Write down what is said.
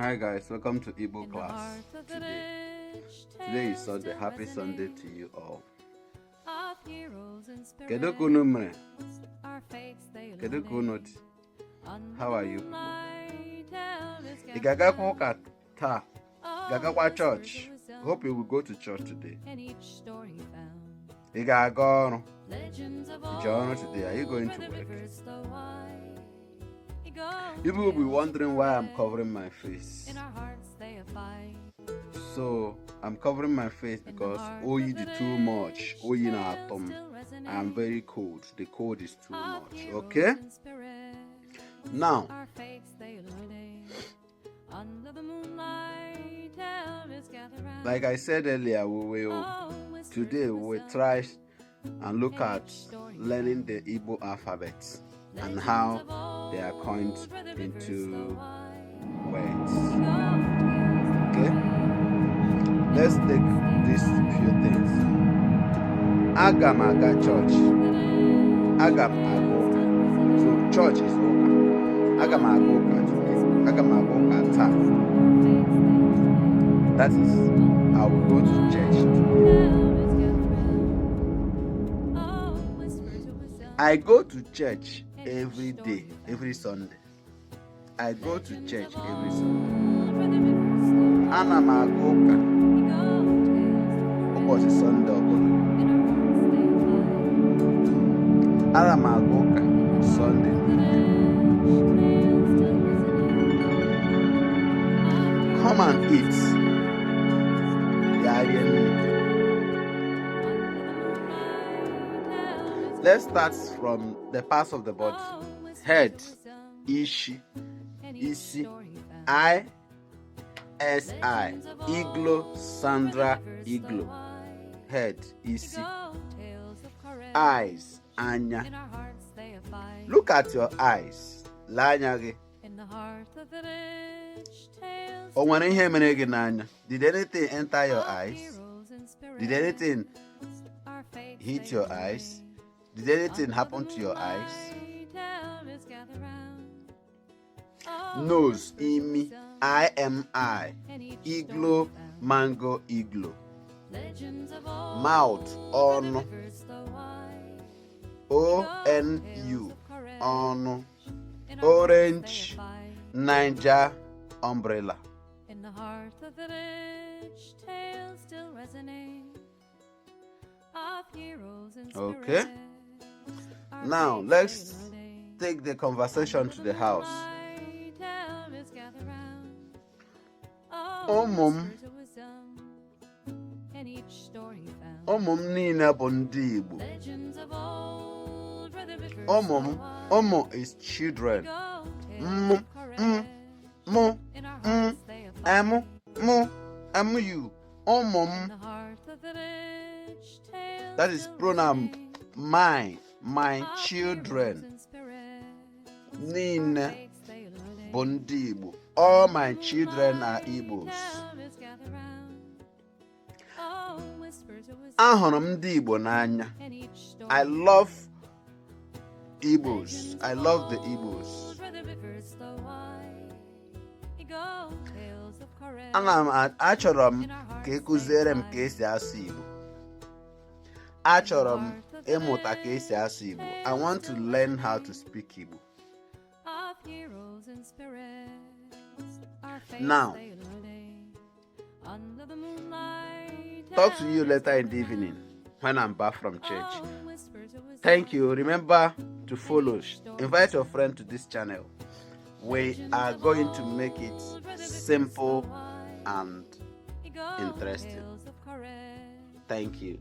Hi guys, welcome to Igbo Class. Today is Sunday. Happy Sunday to you all. Kedu kunu mere? Kedu kunu di? How are you? Ị ga-agakwa ụka taa? Gagakwa church? Hope you will go to church today. Ị ga-aga ọrụ? Ije ọrụ today? Are you going to work? People will be wondering why I'm covering my face. So I'm covering my face because oyi is too much. Oyi na atom. I'm very cold. The cold is too much. Okay? Now, like I said earlier, today we will try and look at learning the Igbo alphabet and how they are coined into words. Okay? Let's take these few things. Agam aga church. Agam agoka. So church is oka. Agam agoka today. Agam agoka ta. That is, I will go to church today. I go to church every day, every Sunday. I go to church every Sunday. Ana m aga ụka ụbọchị Sunday ọbụla. Ana m aga ụka Sunday. Come and eat. Let's start from the parts of the body. Head, Ishi, Isi, I, S-I, Iglo, Sandra, Iglo. Head, Isi. Eyes, Anya. Look at your eyes. Lanyage. Did anything enter your eyes? Did anything hit your eyes? Did anything happen to your eyes? Nose, Imi, I-M-I, Iglo, Mango, Iglo. Mouth, Onu, O-N-U, Onu. Orange, Niger, Umbrella. In the heart of the village, tales still resonate of heroes and spirits. Okay. Now let's take the conversation to the house. Ụmụ m niile bụ ndị Igbo. Ụmụ is children. Mu, you. Ụmụ m. That is pronoun my children. Niile bụ ndị Igbo. All my children are Igbos. Ahụrụ m ndị Igbo n'anya. I love Igbos. I love the Igbos. Achọrọ m ka ekuziere m ka esi asụ Igbo. Achọrọ m ịmụta ka esi asụ Igbo. I want to learn how to speak Igbo. Now, talk to you later in the evening when I'm back from church. Thank you. Remember to follow. Invite your friend to this channel. We are going to make it simple and interesting. Thank you.